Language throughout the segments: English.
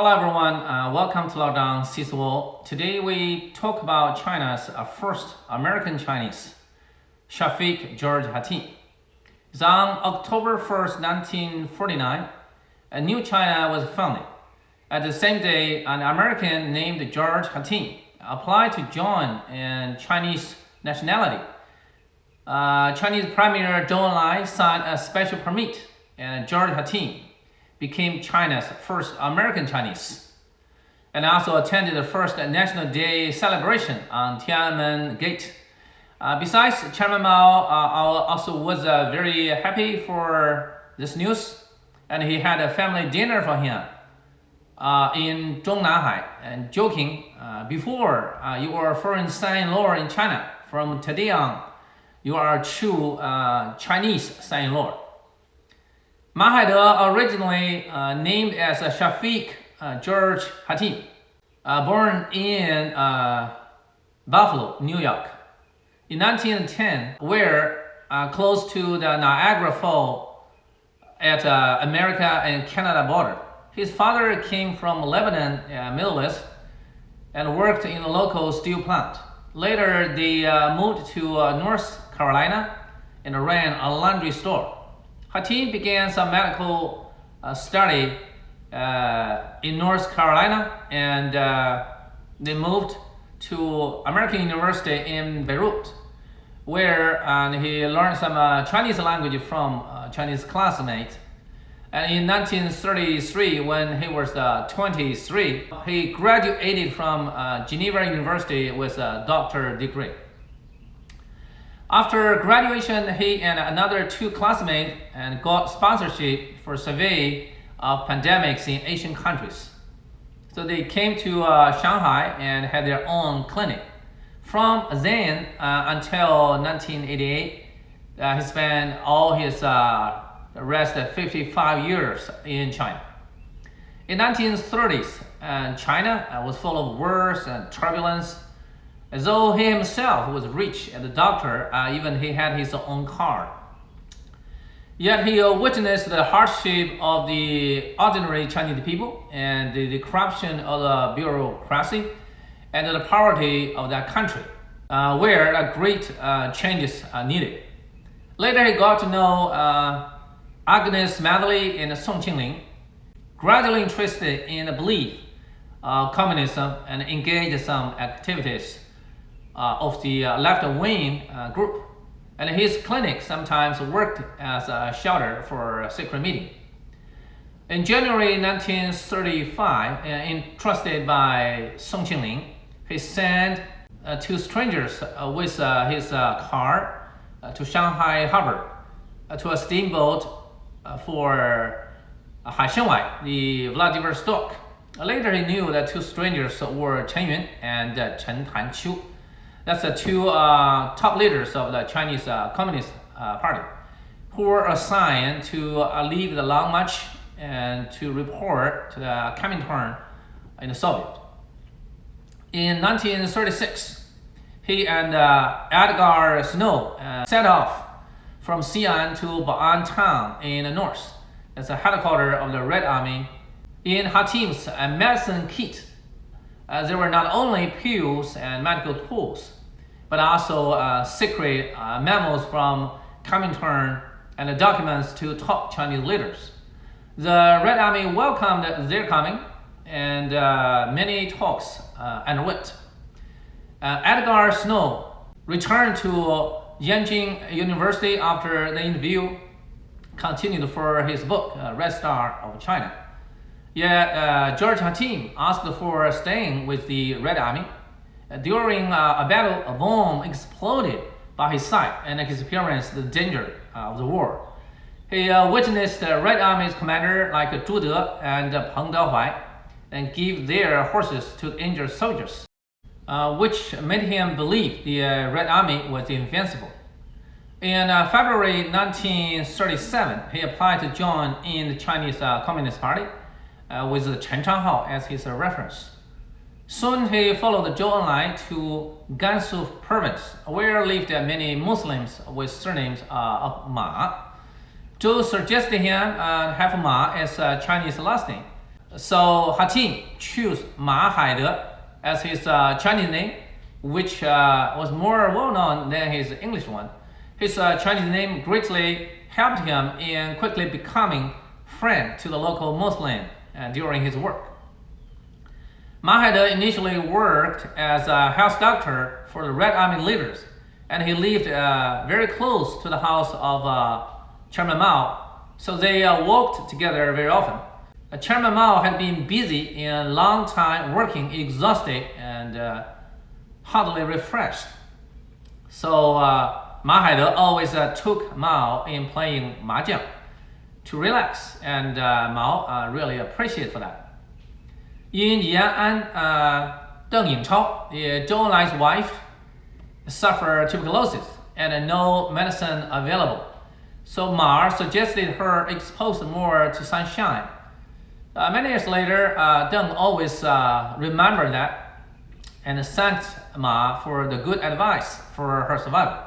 Hello everyone, welcome to Lockdown Sees World. Today we talk about China's first American Chinese, Shafick George Hatem. It's on October 1st, 1949, a new China was founded. At the same day, an American named George Hatem applied to join in Chinese nationality. Chinese Premier Zhou Enlai signed a special permit, and George Hatem became China's first American Chinese, and also attended the first National Day celebration on Tiananmen Gate. Besides, Chairman Mao also was very happy for this news, and he had a family dinner for him in Zhongnanhai, and joking, before you are a foreign son-in-law in China, from today on, you are a true Chinese son-in-law. Haide, originally named as Shafick George Hatem, born in Buffalo, New York, in 1910, where close to the Niagara Falls at America and Canada border. His father came from Lebanon, Middle East, and worked in a local steel plant. Later, they moved to North Carolina and ran a laundry store. Hatem began some medical study in North Carolina, and they moved to American University in Beirut, where he learned some Chinese language from Chinese classmates. And in 1933, when he was 23, he graduated from Geneva University with a doctorate degree. After graduation, he and another two classmates got sponsorship for survey of pandemics in Asian countries. So they came to Shanghai and had their own clinic. From then until 1988, he spent all his rest 55 years in China. In 1930s, China was full of wars and turbulence. Though he himself was rich as a doctor, even he had his own car. Yet he witnessed the hardship of the ordinary Chinese people and the corruption of the bureaucracy and the poverty of that country, where great changes are needed. Later he got to know Agnes Madly and Song Qingling, gradually interested in the belief of communism and engaged some activities of the left-wing group, and his clinic sometimes worked as a shelter for a secret meeting. In January 1935, entrusted by Song Qingling, he sent two strangers with his car to Shanghai harbor to a steamboat for Haishenwai, the Vladivostok. Later he knew that two strangers were Chen Yun and Chen Tanqiu. That's the two top leaders of the Chinese Communist Party, who were assigned to lead the long march and to report to the Comintern in the Soviet. In 1936, he and Edgar Snow set off from Xi'an to Bao'an town in the north. That's the headquarters of the Red Army. In Hatem's medicine kit, there were not only pills and medical tools, but also secret memos from Comintern and the documents to top Chinese leaders. The Red Army welcomed their coming, and many talks underwent. Edgar Snow returned to Yanjing University after the interview, continued for his book, Red Star of China. Yet George Hatem asked for staying with the Red Army. During a battle, a bomb exploded by his side, and he experienced the danger of the war. He witnessed the Red Army's commander like Zhu De and Peng Dehuai and give their horses to the injured soldiers, which made him believe the Red Army was invincible. In February 1937, he applied to join in the Chinese Communist Party with Chen Changhao as his reference. Soon he followed Zhou Enlai to Gansu province, where lived many Muslims with surnames of Ma. Zhou suggested him have Ma as a Chinese last name. So Hatem chose Ma Haide as his Chinese name, which was more well known than his English one. His Chinese name greatly helped him in quickly becoming friend to the local Muslim during his work. Ma Haide initially worked as a health doctor for the Red Army leaders, and he lived very close to the house of Chairman Mao, so they worked together very often. Chairman Mao had been busy in long time working, exhausted and hardly refreshed. So Ma Haide always took Mao in playing mahjong to relax, and Mao really appreciated for that. In Yan'an, Deng Yingchao, Zhou Enlai's wife, suffered tuberculosis and no medicine available. So Ma suggested her expose more to sunshine. Many years later, Deng always remembered that and thanked Ma for the good advice for her survival.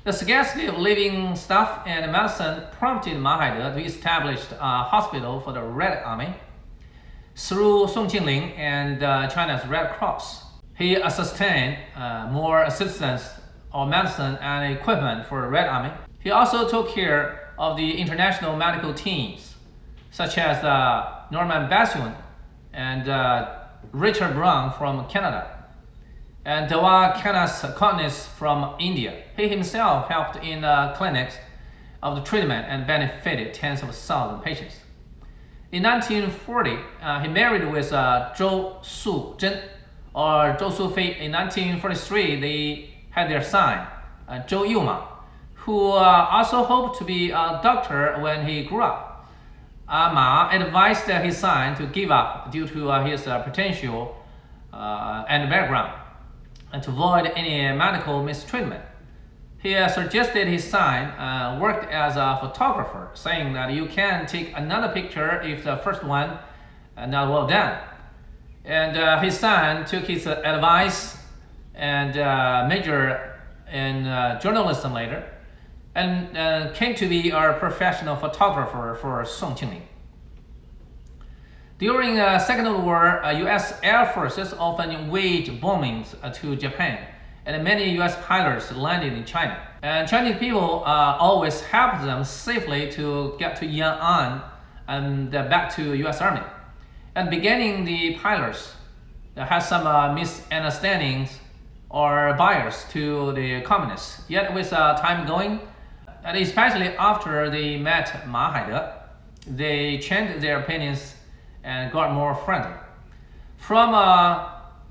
The scarcity of living stuff and medicine prompted Ma Haide to establish a hospital for the Red Army through Song Qingling and China's Red Cross. He sustained more assistance of medicine and equipment for the Red Army. He also took care of the international medical teams, such as Norman Bastion and Richard Brown from Canada, and Dawa Canas Cotnis from India. He himself helped in clinics of the treatment and benefited tens of thousands of patients. In 1940, he married with Zhou Suzhen or Zhou Sufei. In 1943, they had their son, Zhou Yuma, who also hoped to be a doctor when he grew up. Ma advised his son to give up due to his potential and background, and to avoid any medical mistreatment. He suggested his son worked as a photographer, saying that you can take another picture if the first one not well done. And his son took his advice and majored in journalism later, and came to be a professional photographer for Song Qingling. During the Second World War, U.S. Air Forces often waged bombings to Japan, and many U.S. pilots landed in China. And Chinese people always helped them safely to get to Yan'an and back to U.S. Army. And beginning, the pilots had some misunderstandings or bias to the communists. Yet with time going, and especially after they met Ma Haide, they changed their opinions and got more friendly. From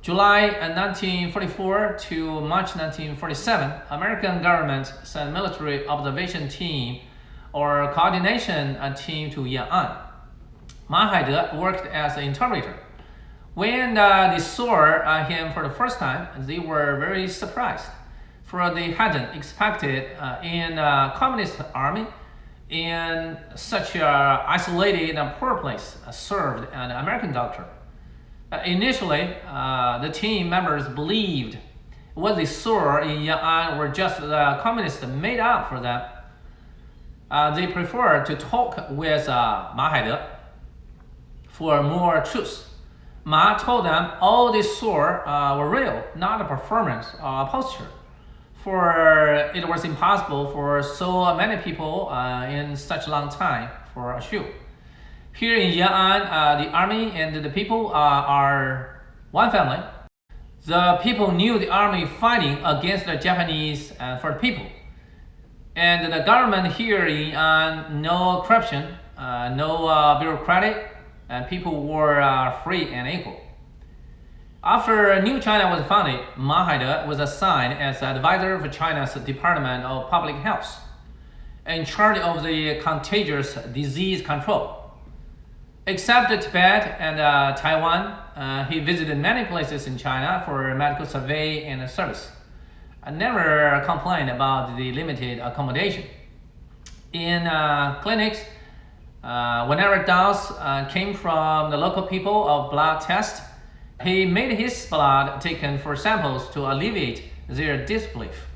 July 1944 to March 1947, American government sent military observation team or coordination team to Yan'an. Ma Haide worked as an interpreter. When they saw him for the first time, they were very surprised, for they hadn't expected in a communist army in such an isolated and poor place served an American doctor. Initially, the team members believed what they saw in Yan'an were just the communists made up for them. They preferred to talk with Ma Haide for more truth. Ma told them all they saw were real, not a performance or a posture, for it was impossible for so many people in such a long time for a show. Here in Yan'an, the army and the people are one family. The people knew the army fighting against the Japanese for the people. And the government here in Yan'an, no corruption, no bureaucratic, and people were free and equal. After New China was founded, Ma Haide was assigned as advisor for China's Department of Public Health, in charge of the contagious disease control. Except Tibet and Taiwan, he visited many places in China for medical survey and service, and never complained about the limited accommodation. In clinics, whenever doubts came from the local people of blood test, he made his blood taken for samples to alleviate their disbelief.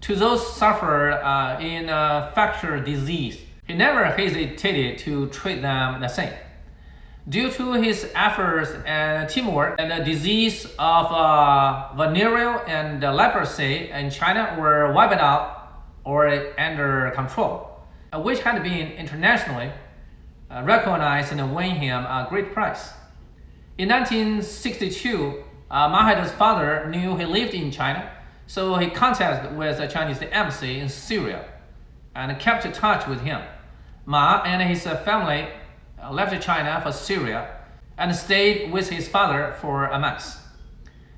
To those suffered in infectious disease, he never hesitated to treat them the same. Due to his efforts and teamwork, and the disease of venereal and leprosy in China were wiped out or under control, which had been internationally recognized and won him a great prize. In 1962, Ma Haide's father knew he lived in China, so he contacted with the Chinese embassy in Syria and kept in touch with him. Ma and his family left China for Syria and stayed with his father for a month.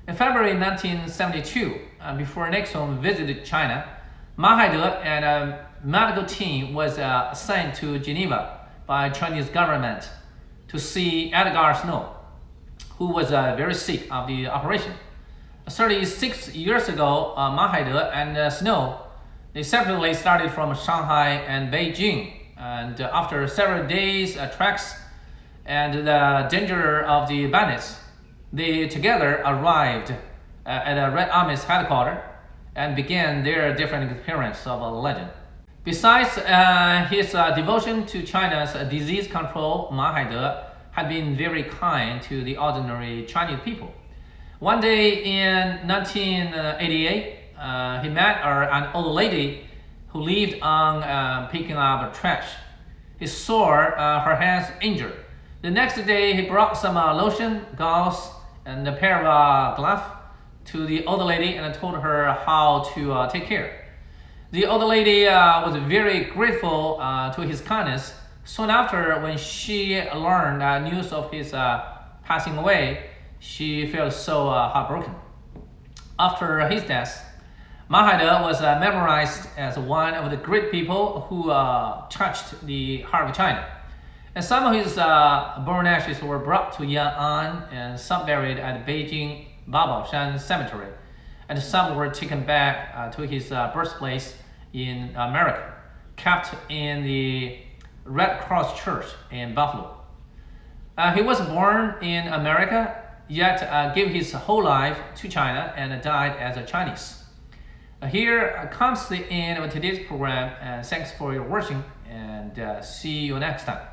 In February 1972, before Nixon visited China, Ma Haide and a medical team was sent to Geneva by Chinese government to see Edgar Snow, who was very sick of the operation. 36 years ago, Ma Haide and Snow, they separately started from Shanghai and Beijing, and after several days treks and the danger of the bandits, they together arrived at the Red Army's headquarters and began their different experience of a legend. Besides his devotion to China's disease control, Ma Haide had been very kind to the ordinary Chinese people. One day in 1988, he met an old lady who lived on picking up trash. He saw her hands injured. The next day, he brought some lotion, gauze, and a pair of gloves to the old lady and told her how to take care. The old lady was very grateful to his kindness. Soon after, when she learned news of his passing away, she felt so heartbroken. After his death, Ma Haide was memorized as one of the great people who touched the heart of China. And some of his burned ashes were brought to Yan'an and some buried at Beijing Babaoshan Cemetery, and some were taken back to his birthplace in America, kept in the Red Cross Church in Buffalo. He was born in America, yet gave his whole life to China and died as a Chinese. Here comes the end of today's program, and thanks for your watching, and see you next time.